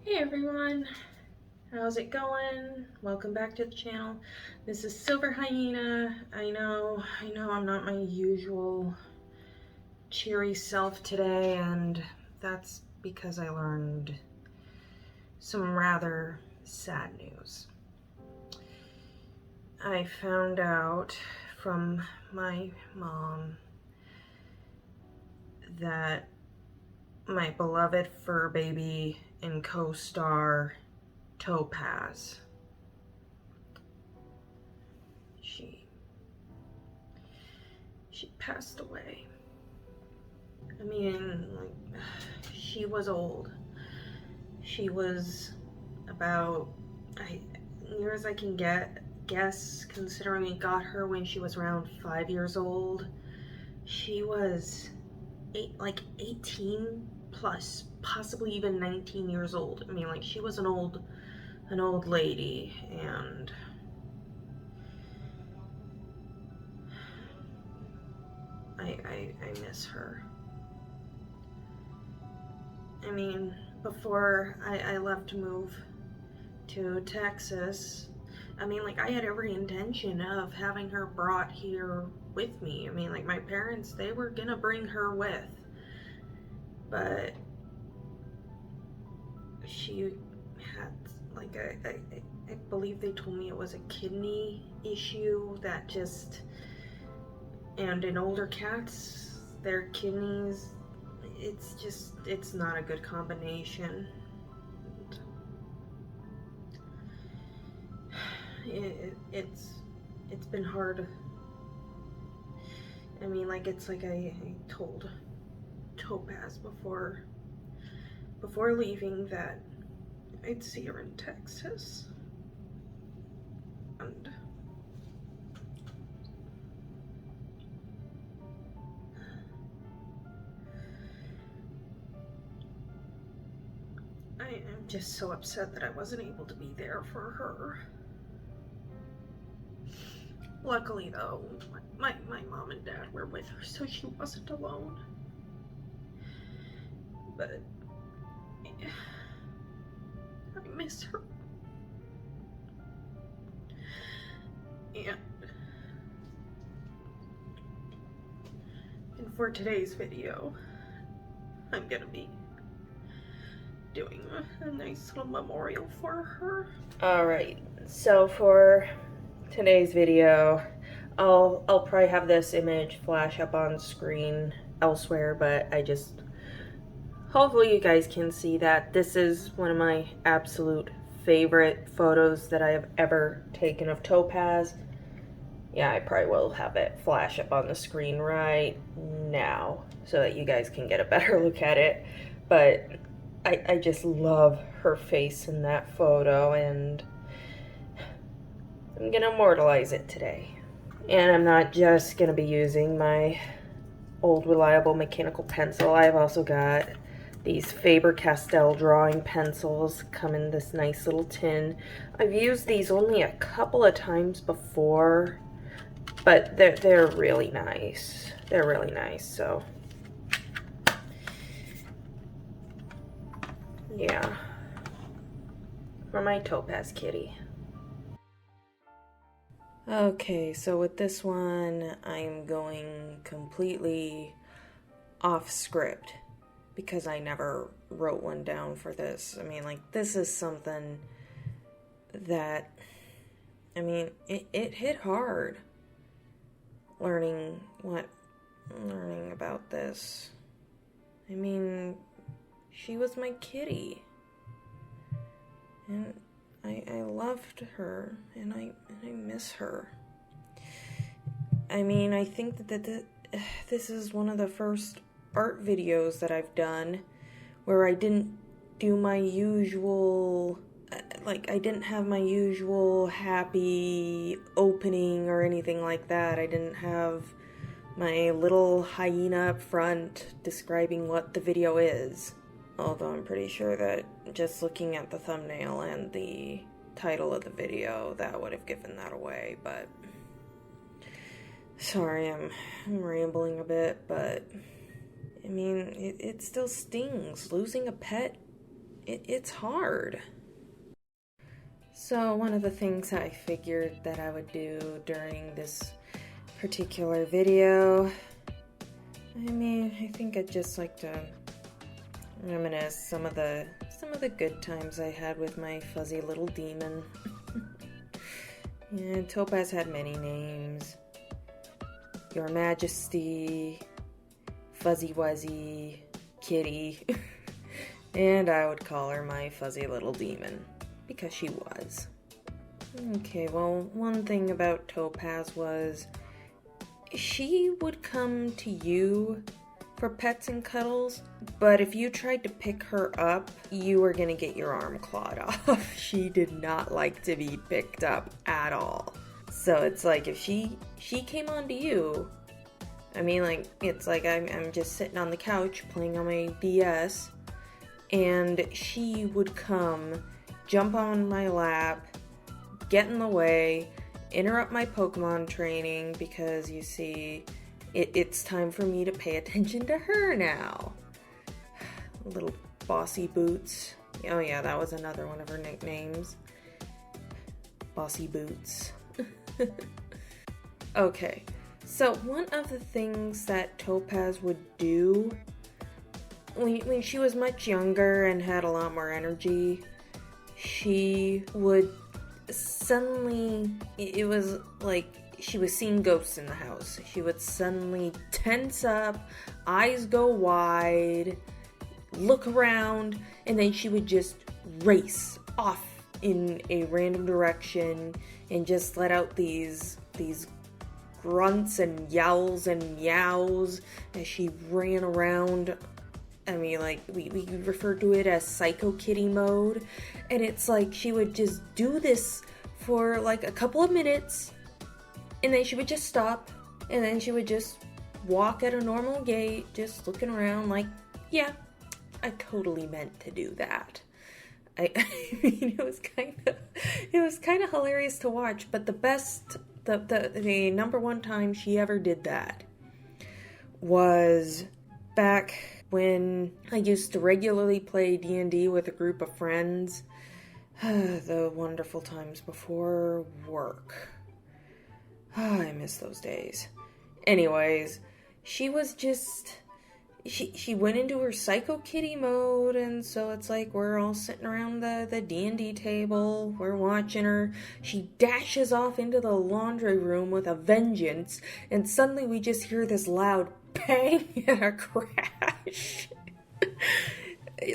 Hey everyone, how's it going? Welcome back to the channel. This is Silver Hyena. I know I'm not my usual cheery self today, and that's because I learned some rather sad news. I found out from my mom that my beloved fur baby and co-star Topaz, she passed away. I mean, like, she was old. She was about, near as I can guess, considering we got her when she was around 5 years old. She was 18 plus, possibly even 19 years old. I mean, like, she was an old lady, and I miss her. I mean, before I left to move to Texas, I mean, like, I had every intention of having her brought here with me. I mean, like, my parents, they were gonna bring her with, but she had, like, I believe they told me it was a kidney issue that just, and in older cats, their kidneys, it's not a good combination. It's been hard. I mean, like, it's like I told Topaz before leaving that I'd see her in Texas, and I am just so upset that I wasn't able to be there for her. Luckily, though, my mom and dad were with her, so she wasn't alone. But I miss her. And for today's video, I'm gonna be doing a nice little memorial for her. Alright, so for today's video, I'll probably have this image flash up on screen elsewhere, but hopefully you guys can see that this is one of my absolute favorite photos that I have ever taken of Topaz. Yeah, I probably will have it flash up on the screen right now so that you guys can get a better look at it. But I just love her face in that photo, and I'm gonna immortalize it today. And I'm not just gonna be using my old reliable mechanical pencil. I've also got these Faber-Castell drawing pencils, come in this nice little tin. I've used these only a couple of times before, but they're really nice. They're really nice, so yeah. For my Topaz Kitty. Okay, so with this one, I'm going completely off script because I never wrote one down for this. I mean, like, this is something that, I mean, it hit hard learning about this. I mean, she was my kitty, and I loved her, and I miss her. I mean, I think that this is one of the first art videos that I've done where I didn't do my usual, like, I didn't have my usual happy opening or anything like that. I didn't have my little hyena up front describing what the video is. Although I'm pretty sure that just looking at the thumbnail and the title of the video, that would have given that away, but sorry, I'm rambling a bit, but I mean, it still stings. Losing a pet it's hard. So one of the things I figured that I would do during this particular video, I think I'd just like to reminisce some of the good times I had with my fuzzy little demon. Yeah, Topaz had many names. Your Majesty, Fuzzy Wuzzy, Kitty, and I would call her my fuzzy little demon, because she was. Okay, well, one thing about Topaz was she would come to you for pets and cuddles, but if you tried to pick her up, you were gonna get your arm clawed off. She did not like to be picked up at all. So it's like if she came on to you, it's like I'm just sitting on the couch playing on my DS, and she would come, jump on my lap, get in the way, interrupt my Pokemon training, because you see, it's time for me to pay attention to her now. Little Bossy Boots. Oh yeah, that was another one of her nicknames. Bossy Boots. Okay, so one of the things that Topaz would do when she was much younger and had a lot more energy, she would suddenly, it was like she was seeing ghosts in the house. She would suddenly tense up, eyes go wide, look around, and then she would just race off in a random direction and just let out these grunts and yowls and meows as she ran around. We refer to it as Psycho Kitty mode, and it's like she would just do this for like a couple of minutes, and then she would just stop, and then she would just walk at a normal gait, just looking around like, yeah, I totally meant to do that. It was kind of hilarious to watch, but the number one time she ever did that was back when I used to regularly play D&D with a group of friends. The wonderful times before work. I miss those days. Anyways, she was just... She went into her Psycho Kitty mode, and so it's like we're all sitting around the D&D table, we're watching her, she dashes off into the laundry room with a vengeance, and suddenly we just hear this loud bang and a crash.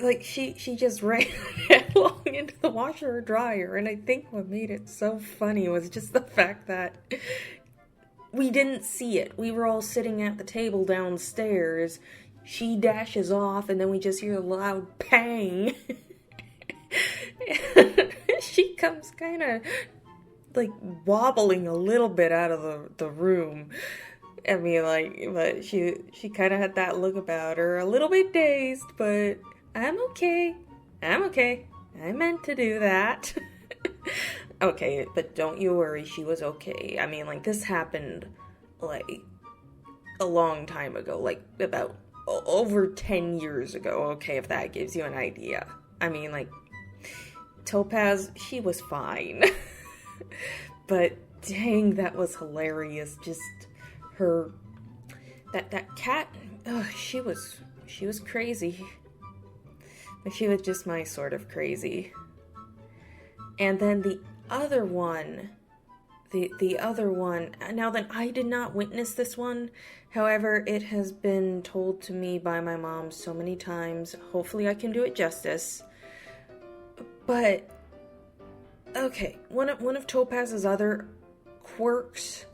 Like, she just ran headlong into the washer or dryer, and I think what made it so funny was just the fact that we didn't see it. We were all sitting at the table downstairs. She dashes off, and then we just hear a loud bang. She comes kind of, like, wobbling a little bit out of the room. But she kind of had that look about her. A little bit dazed, but I'm okay. I meant to do that. Okay, but don't you worry, she was okay. This happened, like, a long time ago. Like, about over 10 years ago, okay, if that gives you an idea. Topaz, she was fine. But dang, that was hilarious. Just her, that cat, she was crazy. But she was just my sort of crazy. And then the other one, now then, I did not witness this one. However, it has been told to me by my mom so many times. Hopefully I can do it justice. But, okay, one of Topaz's other quirks,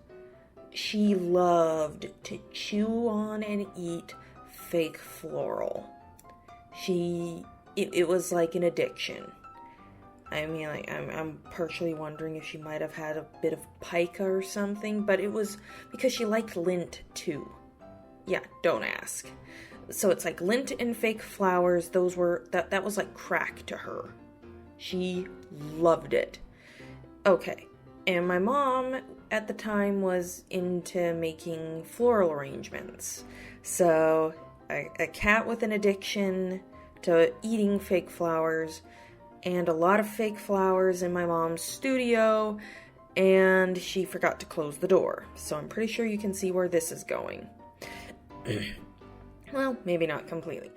she loved to chew on and eat fake floral. It was like an addiction. I'm partially wondering if she might have had a bit of pica or something, but it was because she liked lint too. Yeah, don't ask. So it's like lint and fake flowers, that was like crack to her. She loved it. Okay, and my mom at the time was into making floral arrangements. So a cat with an addiction to eating fake flowers, and a lot of fake flowers in my mom's studio, and she forgot to close the door. So I'm pretty sure you can see where this is going. Well, maybe not completely.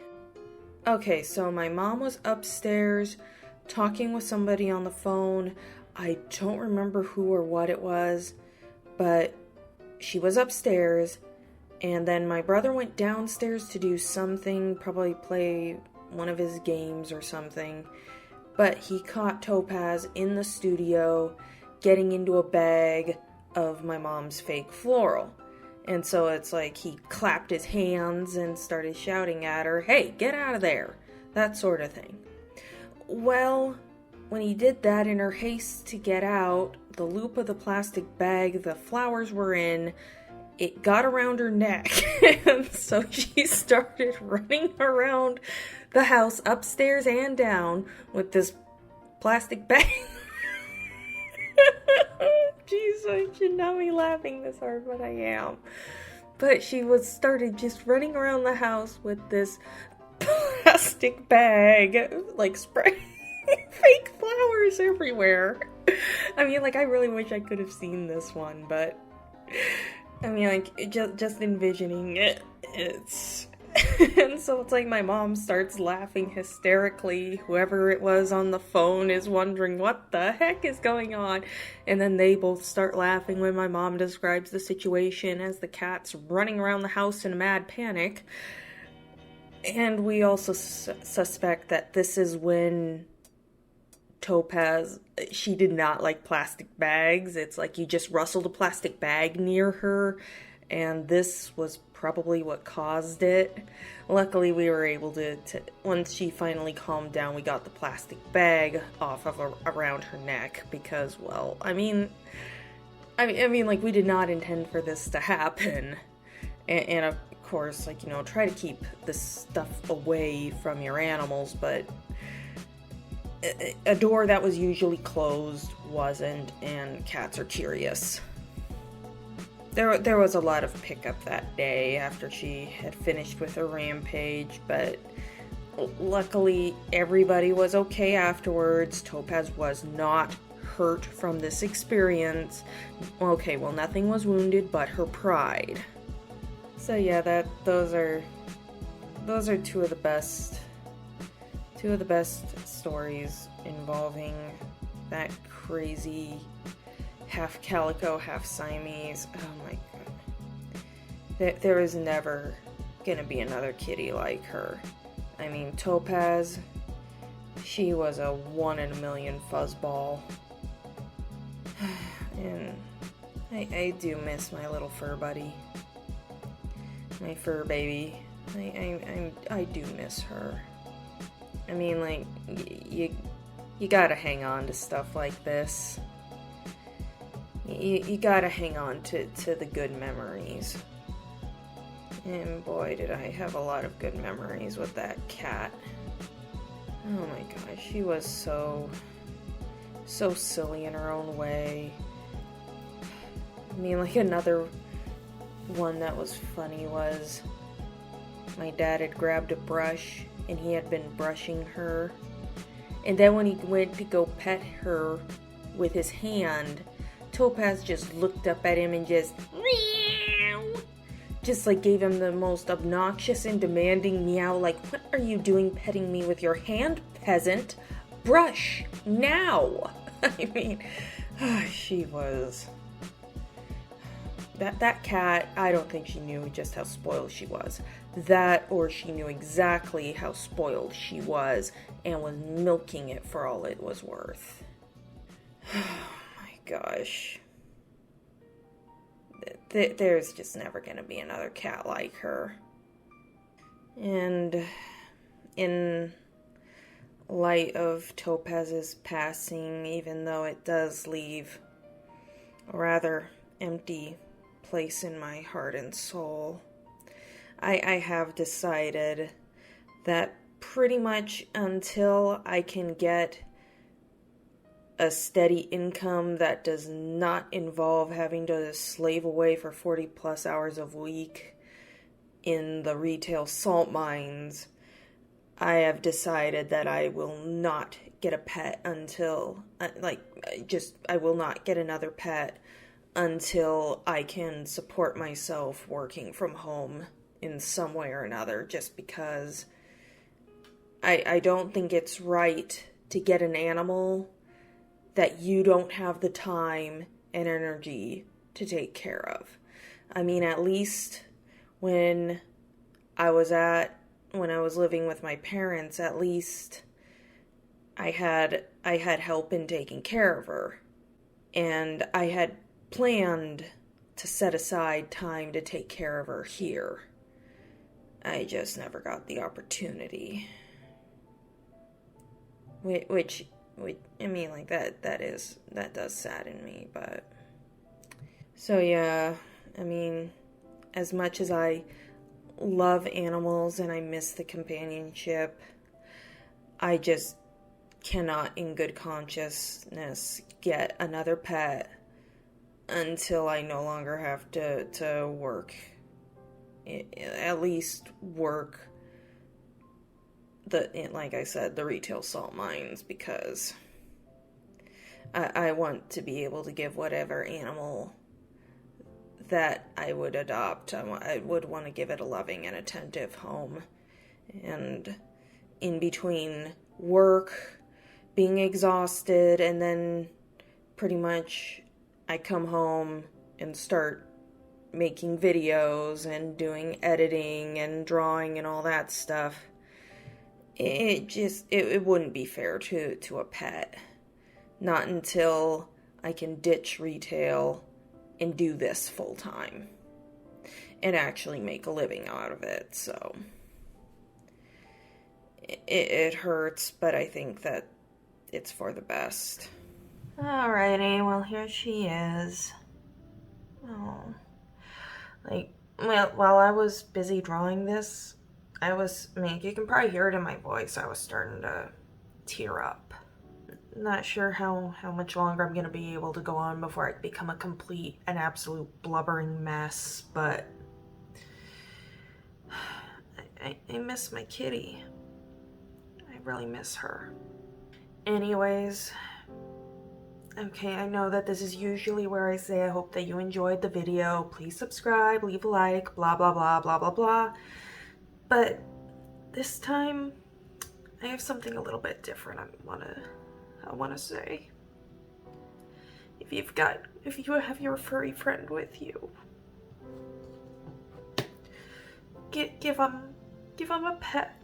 Okay, so my mom was upstairs talking with somebody on the phone. I don't remember who or what it was, but she was upstairs, and then my brother went downstairs to do something, probably play one of his games or something, but he caught Topaz in the studio getting into a bag of my mom's fake floral. And so it's like he clapped his hands and started shouting at her, "Hey, get out of there!" That sort of thing. Well, when he did that, in her haste to get out, the loop of the plastic bag the flowers were in, it got around her neck. And so she started running around the house, upstairs and down, with this plastic bag. Jeez, I should not be laughing this hard, but I am. But she started just running around the house with this plastic bag, like spraying fake flowers everywhere. I mean, like, I really wish I could have seen this one, but I mean, like, just envisioning it, it's... And so it's like my mom starts laughing hysterically. Whoever it was on the phone is wondering what the heck is going on. And then they both start laughing when my mom describes the situation as the cat's running around the house in a mad panic. And we also suspect that this is when Topaz, she did not like plastic bags. It's like you just rustled a plastic bag near her, and this was probably what caused it. Luckily, we were able to once she finally calmed down, we got the plastic bag off of around her neck, because, well, I mean, like, we did not intend for this to happen. And of course, like, you know, try to keep this stuff away from your animals, but a door that was usually closed wasn't, and cats are curious. There was a lot of pickup that day after she had finished with her rampage, but luckily everybody was okay afterwards. Topaz was not hurt from this experience. Okay, well, nothing was wounded but her pride. So yeah, those are two of the best stories involving that crazy half calico, half Siamese. Oh my god. There is never gonna be another kitty like her. I mean, Topaz, she was a 1 in a million fuzzball. And I do miss my little fur buddy. My fur baby. I do miss her. I mean, like, you gotta hang on to stuff like this. You gotta hang on to the good memories. And boy, did I have a lot of good memories with that cat. Oh my gosh, she was so silly in her own way. I mean, like, another one that was funny was my dad had grabbed a brush and he had been brushing her, and then when he went to go pet her with his hand, Topaz just looked up at him and just like gave him the most obnoxious and demanding meow, like, "What are you doing petting me with your hand, peasant? Brush now!" I mean, she was... That cat, I don't think she knew just how spoiled she was. That, or she knew exactly how spoiled she was and was milking it for all it was worth. Oh my gosh. There's just never gonna be another cat like her. And in light of Topaz's passing, even though it does leave a rather empty place in my heart and soul, I have decided that pretty much until I can get a steady income that does not involve having to slave away for 40 plus hours a week in the retail salt mines, I have decided that I will not get a pet until, I will not get another pet until I can support myself working from home in some way or another, just because I don't think it's right to get an animal that you don't have the time and energy to take care of. I mean, at least when I was living with my parents, at least I had help in taking care of her. And I had planned to set aside time to take care of her here. I just never got the opportunity. Which I mean, like, that does sadden me, but... So yeah, I mean, as much as I love animals and I miss the companionship, I just cannot in good consciousness get another pet until I no longer have to work, at least work like I said, the retail salt mines, because I want to be able to give whatever animal that I would adopt, I would want to give it a loving and attentive home. And in between work, being exhausted, and then pretty much I come home and start making videos and doing editing and drawing and all that stuff. It wouldn't be fair to a pet. Not until I can ditch retail and do this full time and actually make a living out of it. So it hurts, but I think that it's for the best. Alrighty, well, here she is. Oh. While I was busy drawing this, you can probably hear it in my voice, I was starting to tear up. Not sure how much longer I'm going to be able to go on before I become an absolute blubbering mess, but I miss my kitty. I really miss her. Anyways, okay, I know that this is usually where I say I hope that you enjoyed the video. Please subscribe, leave a like, blah, blah, blah, blah, blah, blah. But this time, I have something a little bit different I want to say. If you have your furry friend with you, give them a pet.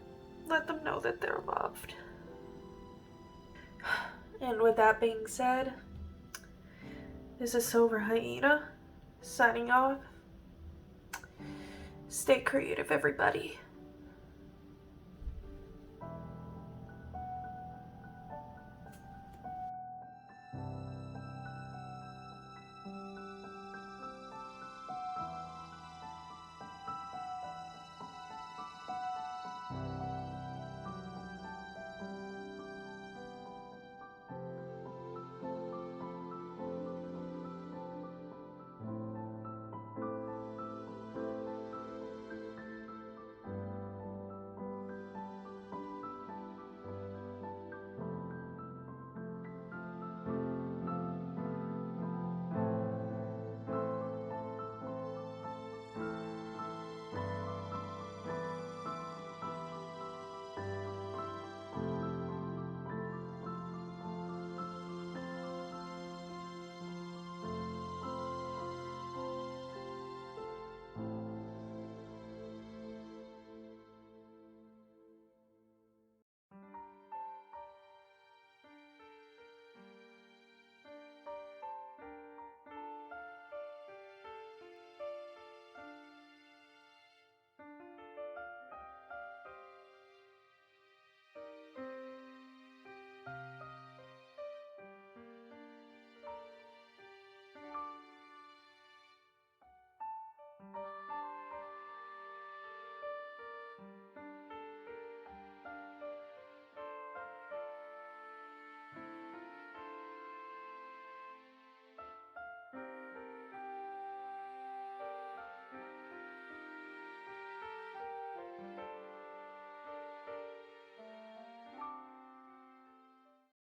Let them know that they're loved. And with that being said, this is Silver Hyena, signing off. Stay creative, everybody.